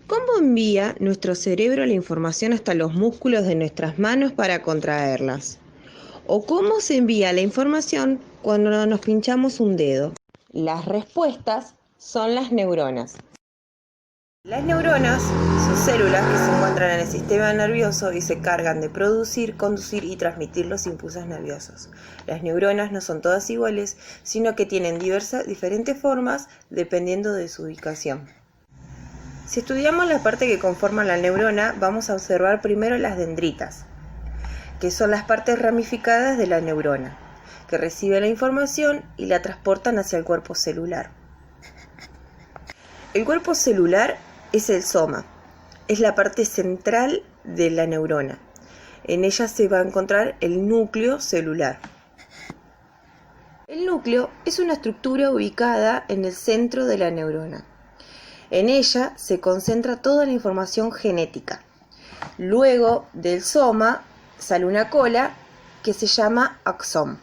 ¿Cómo envía nuestro cerebro la información hasta los músculos de nuestras manos para contraerlas? ¿O cómo se envía la información cuando nos pinchamos un dedo? Las respuestas son las neuronas. Las neuronas son células que se encuentran en el sistema nervioso y se cargan de producir, conducir y transmitir los impulsos nerviosos. Las neuronas no son todas iguales, sino que tienen diferentes formas dependiendo de su ubicación. Si estudiamos la parte que conforman la neurona, vamos a observar primero las dendritas, que son las partes ramificadas de la neurona, que reciben la información y la transportan hacia el cuerpo celular. El cuerpo celular es el soma, es la parte central de la neurona. En ella se va a encontrar el núcleo celular. El núcleo es una estructura ubicada en el centro de la neurona. En ella se concentra toda la información genética. Luego del soma sale una cola que se llama axón.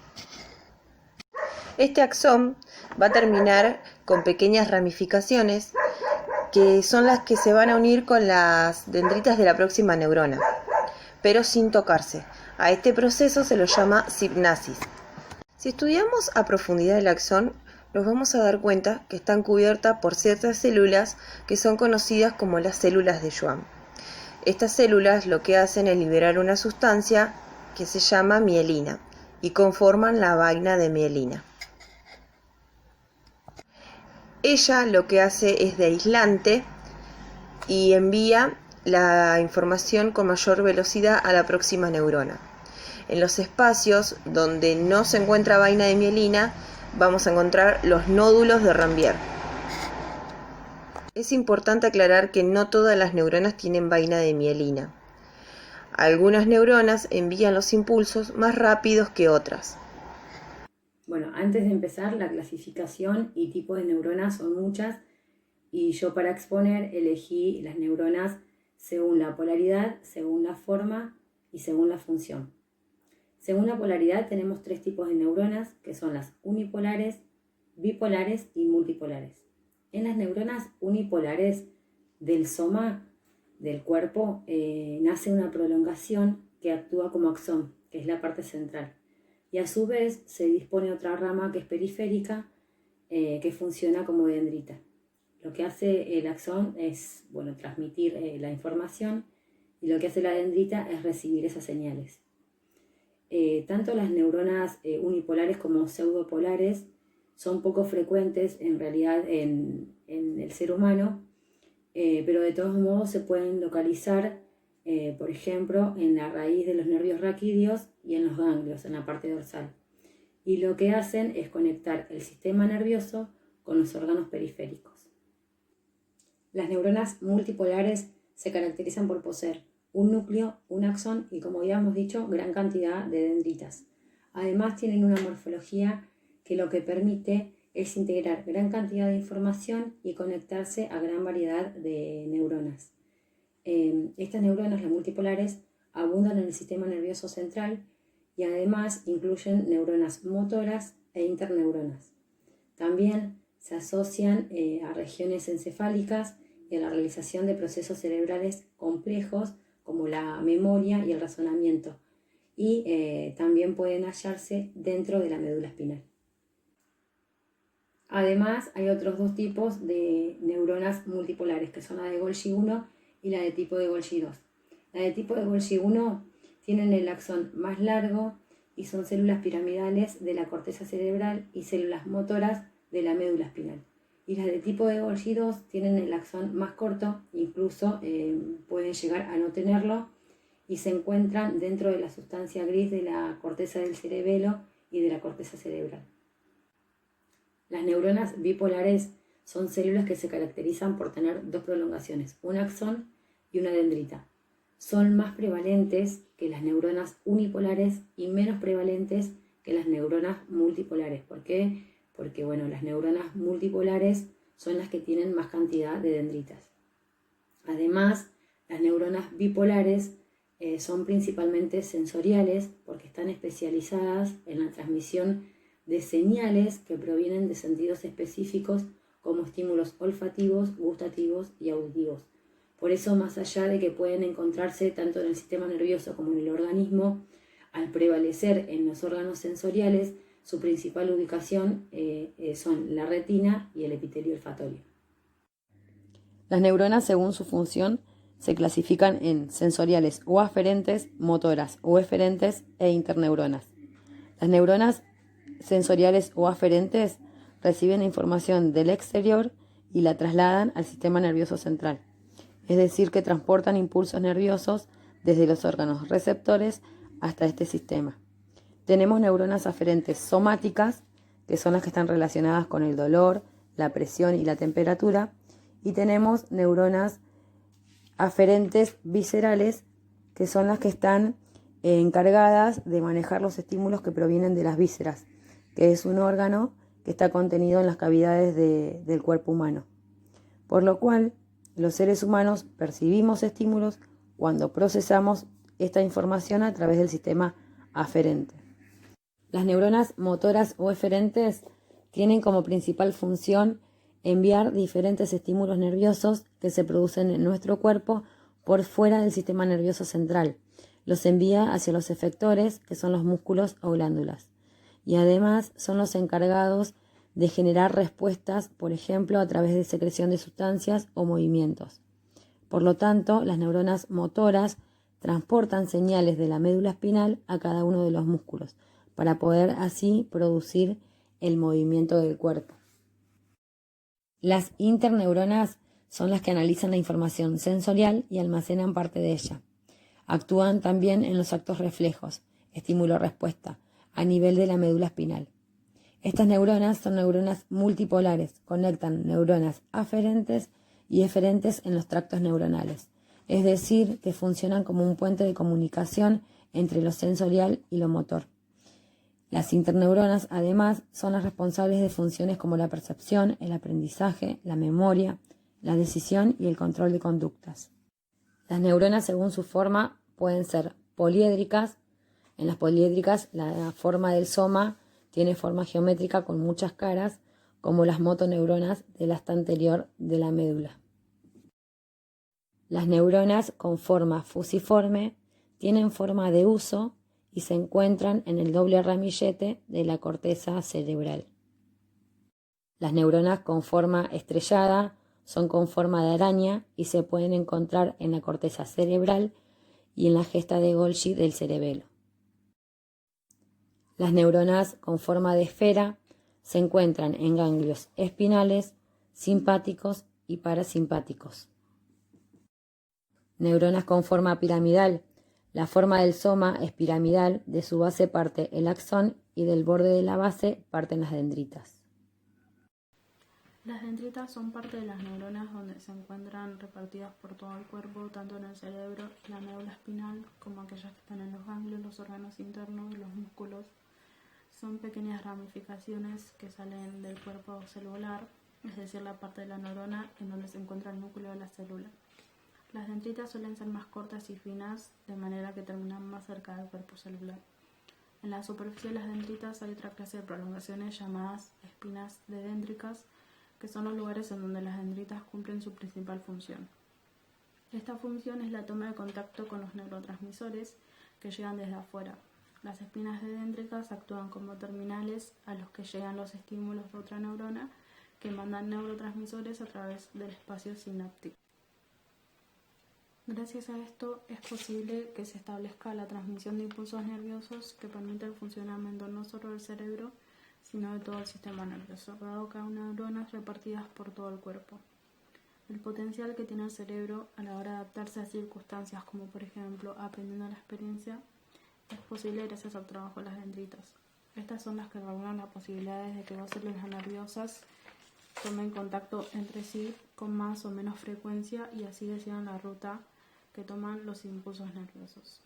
Este axón va a terminar con pequeñas ramificaciones que son las que se van a unir con las dendritas de la próxima neurona, pero sin tocarse. A este proceso se lo llama sinapsis. Si estudiamos a profundidad el axón, nos vamos a dar cuenta que están cubiertas por ciertas células que son conocidas como las células de Schwann. Estas células lo que hacen es liberar una sustancia que se llama mielina y conforman la vaina de mielina. Ella lo que hace es de aislante y envía la información con mayor velocidad a la próxima neurona. En los espacios donde no se encuentra vaina de mielina, vamos a encontrar los nódulos de Ranvier. Es importante aclarar que no todas las neuronas tienen vaina de mielina. Algunas neuronas envían los impulsos más rápidos que otras. Bueno, antes de empezar, la clasificación y tipo de neuronas son muchas y yo para exponer elegí las neuronas según la polaridad, según la forma y según la función. Según la polaridad tenemos 3 tipos de neuronas que son las unipolares, bipolares y multipolares. En las neuronas unipolares del soma del cuerpo nace una prolongación que actúa como axón, que es la parte central. Y a su vez se dispone otra rama que es periférica, que funciona como dendrita. Lo que hace el axón es transmitir la información y lo que hace la dendrita es recibir esas señales. Tanto las neuronas unipolares como pseudopolares son poco frecuentes en realidad en el ser humano, pero de todos modos se pueden localizar, por ejemplo, en la raíz de los nervios raquídeos y en los ganglios, en la parte dorsal. Y lo que hacen es conectar el sistema nervioso con los órganos periféricos. Las neuronas multipolares se caracterizan por poseer un núcleo, un axón y, como ya hemos dicho, gran cantidad de dendritas. Además tienen una morfología que lo que permite es integrar gran cantidad de información y conectarse a gran variedad de neuronas. Estas neuronas, las multipolares, abundan en el sistema nervioso central y además incluyen neuronas motoras e interneuronas. También se asocian a regiones encefálicas y a la realización de procesos cerebrales complejos como la memoria y el razonamiento, y también pueden hallarse dentro de la médula espinal. Además, hay otros 2 tipos de neuronas multipolares, que son la de Golgi 1 y la de tipo de Golgi 2. La de tipo de Golgi 1 tienen el axón más largo y son células piramidales de la corteza cerebral y células motoras de la médula espinal. Y las de tipo de Golgi 2 tienen el axón más corto, incluso pueden llegar a no tenerlo, y se encuentran dentro de la sustancia gris de la corteza del cerebelo y de la corteza cerebral. Las neuronas bipolares son células que se caracterizan por tener 2 prolongaciones, un axón y una dendrita. Son más prevalentes que las neuronas unipolares y menos prevalentes que las neuronas multipolares. ¿Por qué? Porque las neuronas multipolares son las que tienen más cantidad de dendritas. Además, las neuronas bipolares son principalmente sensoriales porque están especializadas en la transmisión de señales que provienen de sentidos específicos como estímulos olfativos, gustativos y auditivos. Por eso, más allá de que pueden encontrarse tanto en el sistema nervioso como en el organismo, al prevalecer en los órganos sensoriales, su principal ubicación son la retina y el epitelio olfatorio. Las neuronas, según su función, se clasifican en sensoriales o aferentes, motoras o eferentes e interneuronas. Las neuronas sensoriales o aferentes reciben información del exterior y la trasladan al sistema nervioso central, es decir, que transportan impulsos nerviosos desde los órganos receptores hasta este sistema. Tenemos neuronas aferentes somáticas, que son las que están relacionadas con el dolor, la presión y la temperatura, y tenemos neuronas aferentes viscerales, que son las que están encargadas de manejar los estímulos que provienen de las vísceras, que es un órgano que está contenido en las cavidades del cuerpo humano. Por lo cual, los seres humanos percibimos estímulos cuando procesamos esta información a través del sistema aferente. Las neuronas motoras o eferentes tienen como principal función enviar diferentes estímulos nerviosos que se producen en nuestro cuerpo por fuera del sistema nervioso central. Los envía hacia los efectores, que son los músculos o glándulas. Y además son los encargados de generar respuestas, por ejemplo, a través de secreción de sustancias o movimientos. Por lo tanto, las neuronas motoras transportan señales de la médula espinal a cada uno de los músculos, para poder así producir el movimiento del cuerpo. Las interneuronas son las que analizan la información sensorial y almacenan parte de ella. Actúan también en los actos reflejos, estímulo-respuesta, a nivel de la médula espinal. Estas neuronas son neuronas multipolares, conectan neuronas aferentes y eferentes en los tractos neuronales, es decir, que funcionan como un puente de comunicación entre lo sensorial y lo motor. Las interneuronas, además, son las responsables de funciones como la percepción, el aprendizaje, la memoria, la decisión y el control de conductas. Las neuronas, según su forma, pueden ser poliédricas. En las poliédricas, la forma del soma tiene forma geométrica con muchas caras, como las motoneuronas del asta anterior de la médula. Las neuronas con forma fusiforme tienen forma de huso y se encuentran en el doble ramillete de la corteza cerebral. Las neuronas con forma estrellada son con forma de araña y se pueden encontrar en la corteza cerebral y en la gesta de Golgi del cerebelo. Las neuronas con forma de esfera se encuentran en ganglios espinales, simpáticos y parasimpáticos. Neuronas con forma piramidal. La forma del soma es piramidal, de su base parte el axón y del borde de la base parten las dendritas. Las dendritas son parte de las neuronas donde se encuentran repartidas por todo el cuerpo, tanto en el cerebro y la médula espinal, como aquellas que están en los ganglios, los órganos internos, los músculos. Son pequeñas ramificaciones que salen del cuerpo celular, es decir, la parte de la neurona en donde se encuentra el núcleo de la célula. Las dendritas suelen ser más cortas y finas, de manera que terminan más cerca del cuerpo celular. En la superficie de las dendritas hay otra clase de prolongaciones llamadas espinas dedéndricas, que son los lugares en donde las dendritas cumplen su principal función. Esta función es la toma de contacto con los neurotransmisores que llegan desde afuera. Las espinas dedéndricas actúan como terminales a los que llegan los estímulos de otra neurona que mandan neurotransmisores a través del espacio sináptico. Gracias a esto es posible que se establezca la transmisión de impulsos nerviosos que permite el funcionamiento no solo del cerebro, sino de todo el sistema nervioso, dado que hay neuronas repartidas por todo el cuerpo. El potencial que tiene el cerebro a la hora de adaptarse a circunstancias como por ejemplo aprendiendo la experiencia es posible gracias al trabajo de las dendritas. Estas son las que regulan las posibilidades de que dos células nerviosas tomen contacto entre sí con más o menos frecuencia y así decidan la ruta que toman los impulsos nerviosos.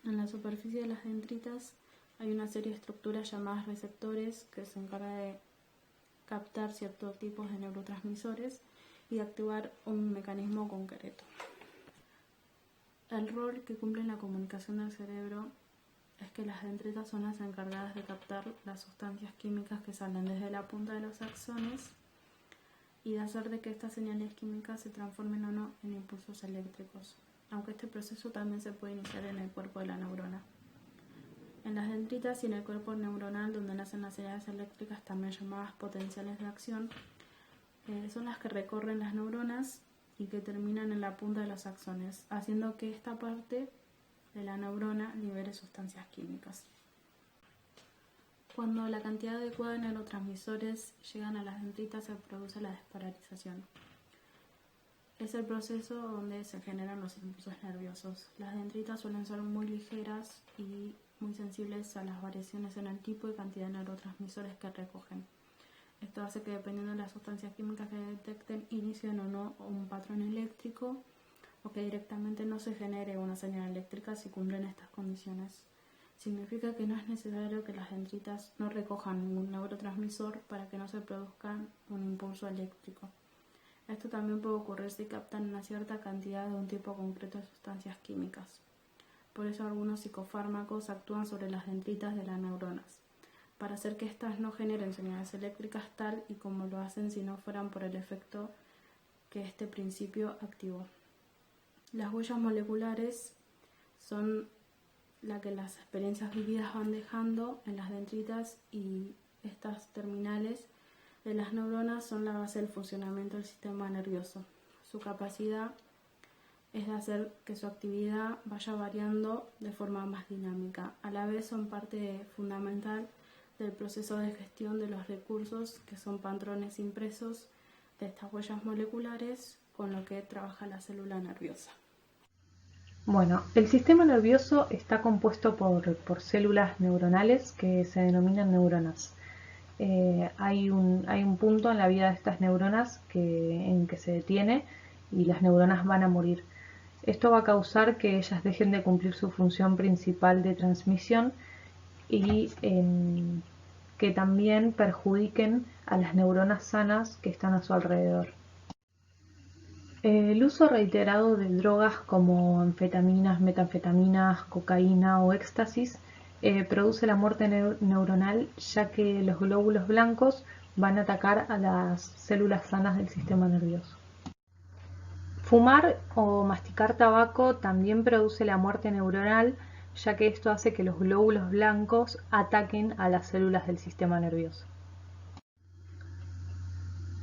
En la superficie de las dendritas hay una serie de estructuras llamadas receptores que se encargan de captar ciertos tipos de neurotransmisores y de activar un mecanismo concreto. El rol que cumple en la comunicación del cerebro es que las dendritas son las encargadas de captar las sustancias químicas que salen desde la punta de los axones y de hacer de que estas señales químicas se transformen o no en impulsos eléctricos, aunque este proceso también se puede iniciar en el cuerpo de la neurona. En las dendritas y en el cuerpo neuronal donde nacen las señales eléctricas, también llamadas potenciales de acción, son las que recorren las neuronas y que terminan en la punta de los axones, haciendo que esta parte de la neurona libere sustancias químicas. Cuando la cantidad adecuada de neurotransmisores llegan a las dendritas se produce la despolarización. Es el proceso donde se generan los impulsos nerviosos. Las dendritas suelen ser muy ligeras y muy sensibles a las variaciones en el tipo y cantidad de neurotransmisores que recogen. Esto hace que, dependiendo de las sustancias químicas que detecten, inicien o no un patrón eléctrico o que directamente no se genere una señal eléctrica si cumplen estas condiciones. Significa que no es necesario que las dendritas no recojan ningún neurotransmisor para que no se produzca un impulso eléctrico. Esto también puede ocurrir si captan una cierta cantidad de un tipo concreto de sustancias químicas. Por eso algunos psicofármacos actúan sobre las dendritas de las neuronas, para hacer que éstas no generen señales eléctricas tal y como lo hacen si no fueran por el efecto que este principio activó. Las huellas moleculares son la que las experiencias vividas van dejando en las dendritas, y estas terminales de las neuronas son la base del funcionamiento del sistema nervioso. Su capacidad es de hacer que su actividad vaya variando de forma más dinámica. A la vez son parte fundamental del proceso de gestión de los recursos, que son patrones impresos de estas huellas moleculares con lo que trabaja la célula nerviosa. Bueno, el sistema nervioso está compuesto por células neuronales que se denominan neuronas. Hay un punto en la vida de estas neuronas en que se detiene y las neuronas van a morir. Esto va a causar que ellas dejen de cumplir su función principal de transmisión y que también perjudiquen a las neuronas sanas que están a su alrededor. El uso reiterado de drogas como anfetaminas, metanfetaminas, cocaína o éxtasis produce la muerte neuronal, ya que los glóbulos blancos van a atacar a las células sanas del sistema nervioso. Fumar o masticar tabaco también produce la muerte neuronal, ya que esto hace que los glóbulos blancos ataquen a las células del sistema nervioso.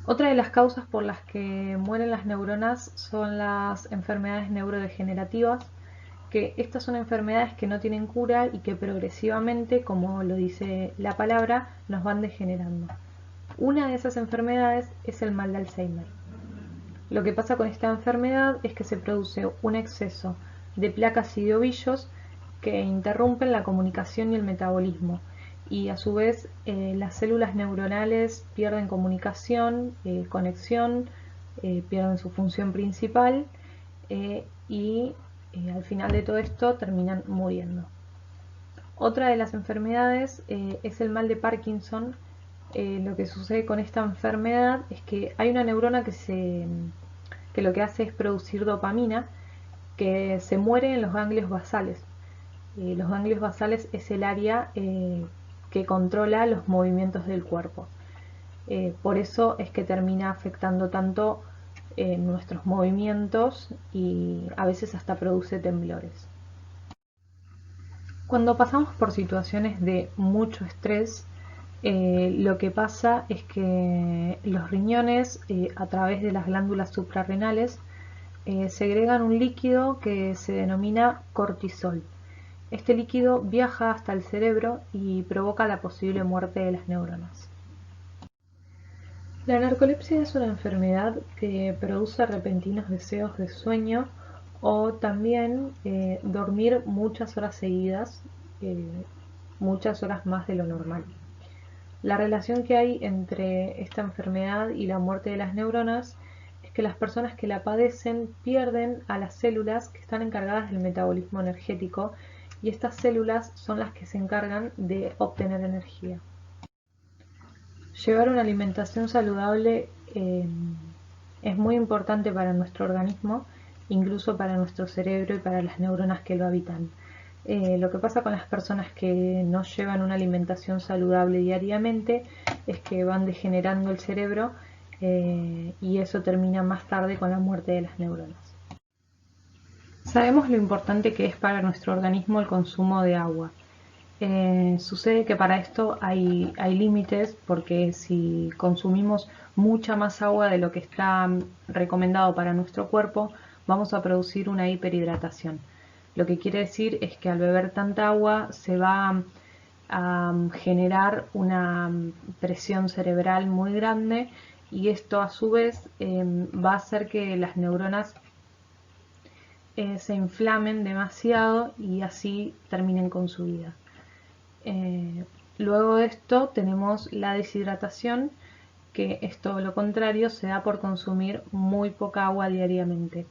Otra de las causas por las que mueren las neuronas son las enfermedades neurodegenerativas, que estas son enfermedades que no tienen cura y que progresivamente, como lo dice la palabra, nos van degenerando. Una de esas enfermedades es el mal de Alzheimer. Lo que pasa con esta enfermedad es que se produce un exceso de placas y de ovillos que interrumpen la comunicación y el metabolismo, y a su vez las células neuronales pierden comunicación, conexión, pierden su función principal y al final de todo esto terminan muriendo. Otra de las enfermedades es el mal de Parkinson. Lo que sucede con esta enfermedad es que hay una neurona que lo que hace es producir dopamina, que se muere en los ganglios basales. Los ganglios basales es el área que controla los movimientos del cuerpo. Por eso es que termina afectando tanto nuestros movimientos y a veces hasta produce temblores. Cuando pasamos por situaciones de mucho estrés, lo que pasa es que los riñones, a través de las glándulas suprarrenales, segregan un líquido que se denomina cortisol. Este líquido viaja hasta el cerebro y provoca la posible muerte de las neuronas. La narcolepsia es una enfermedad que produce repentinos deseos de sueño o también dormir muchas horas seguidas, muchas horas más de lo normal. La relación que hay entre esta enfermedad y la muerte de las neuronas es que las personas que la padecen pierden a las células que están encargadas del metabolismo energético, y estas células son las que se encargan de obtener energía. Llevar una alimentación saludable es muy importante para nuestro organismo, incluso para nuestro cerebro y para las neuronas que lo habitan. Lo que pasa con las personas que no llevan una alimentación saludable diariamente es que van degenerando el cerebro y eso termina más tarde con la muerte de las neuronas. Sabemos lo importante que es para nuestro organismo el consumo de agua. Sucede que para esto hay límites, porque si consumimos mucha más agua de lo que está recomendado para nuestro cuerpo, vamos a producir una hiperhidratación. Lo que quiere decir es que al beber tanta agua se va a generar una presión cerebral muy grande, y esto a su vez va a hacer que las neuronas se inflamen demasiado y así terminen con su vida. Luego de esto tenemos la deshidratación, que es todo lo contrario, se da por consumir muy poca agua diariamente.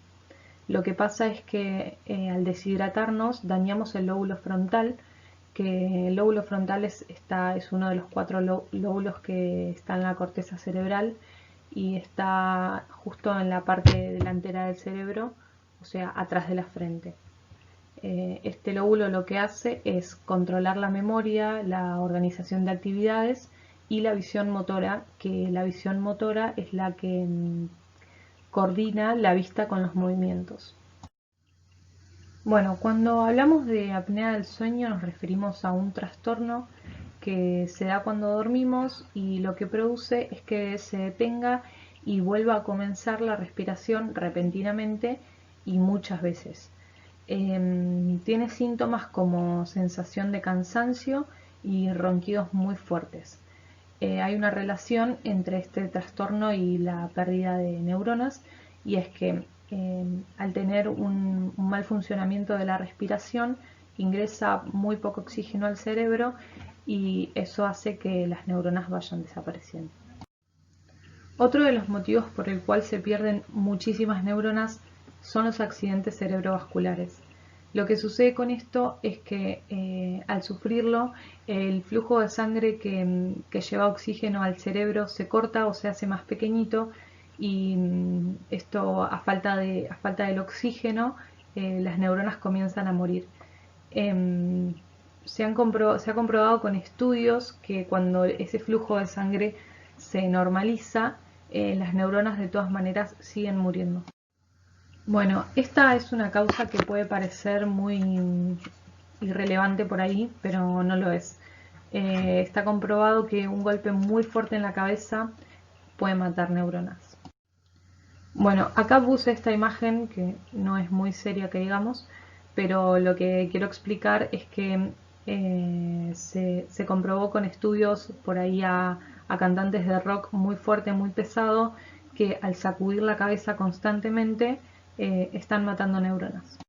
Lo que pasa es que al deshidratarnos dañamos el lóbulo frontal, que el lóbulo frontal es uno de los 4 lóbulos que está en la corteza cerebral y está justo en la parte delantera del cerebro, o sea, atrás de la frente. Este lóbulo lo que hace es controlar la memoria, la organización de actividades y la visión motora, que la visión motora es la que coordina la vista con los movimientos. Bueno, cuando hablamos de apnea del sueño nos referimos a un trastorno que se da cuando dormimos y lo que produce es que se detenga y vuelva a comenzar la respiración repentinamente y muchas veces. Tiene síntomas como sensación de cansancio y ronquidos muy fuertes. Hay una relación entre este trastorno y la pérdida de neuronas, y es que al tener un mal funcionamiento de la respiración ingresa muy poco oxígeno al cerebro y eso hace que las neuronas vayan desapareciendo. Otro de los motivos por el cual se pierden muchísimas neuronas son los accidentes cerebrovasculares. Lo que sucede con esto es que al sufrirlo, el flujo de sangre que lleva oxígeno al cerebro se corta o se hace más pequeñito, y esto a falta del oxígeno, las neuronas comienzan a morir. Se ha comprobado con estudios que cuando ese flujo de sangre se normaliza, las neuronas de todas maneras siguen muriendo. Bueno, esta es una causa que puede parecer muy irrelevante por ahí, pero no lo es. Está comprobado que un golpe muy fuerte en la cabeza puede matar neuronas. Bueno, acá puse esta imagen que no es muy seria que digamos, pero lo que quiero explicar es que se comprobó con estudios por ahí a cantantes de rock muy fuerte, muy pesado, que al sacudir la cabeza constantemente están matando neuronas.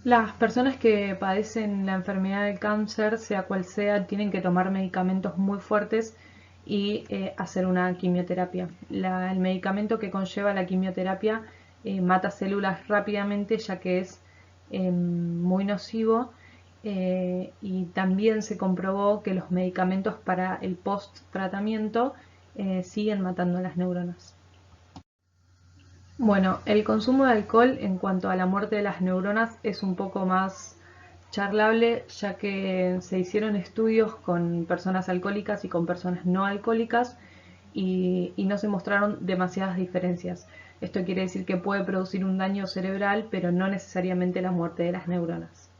Las personas que padecen la enfermedad del cáncer, sea cual sea, tienen que tomar medicamentos muy fuertes y hacer una quimioterapia. El medicamento que conlleva la quimioterapia mata células rápidamente, ya que es muy nocivo, y también se comprobó que los medicamentos para el post-tratamiento siguen matando las neuronas. Bueno, el consumo de alcohol en cuanto a la muerte de las neuronas es un poco más charlable, ya que se hicieron estudios con personas alcohólicas y con personas no alcohólicas y no se mostraron demasiadas diferencias. Esto quiere decir que puede producir un daño cerebral, pero no necesariamente la muerte de las neuronas.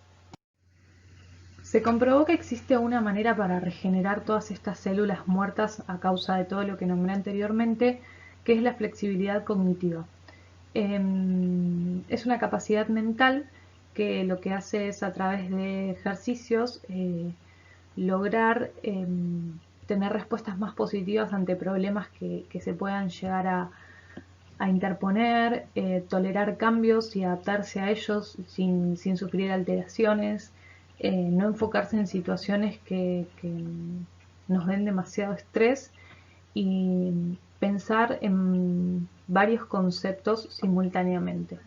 Se comprobó que existe una manera para regenerar todas estas células muertas a causa de todo lo que nombré anteriormente, que es la flexibilidad cognitiva. Es una capacidad mental que lo que hace es, a través de ejercicios, lograr tener respuestas más positivas ante problemas que se puedan llegar a interponer, tolerar cambios y adaptarse a ellos sin sufrir alteraciones, no enfocarse en situaciones que nos den demasiado estrés y pensar en varios conceptos simultáneamente.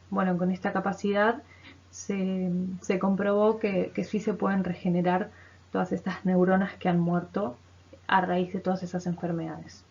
Bueno, con esta capacidad se comprobó que sí se pueden regenerar todas estas neuronas que han muerto a raíz de todas esas enfermedades.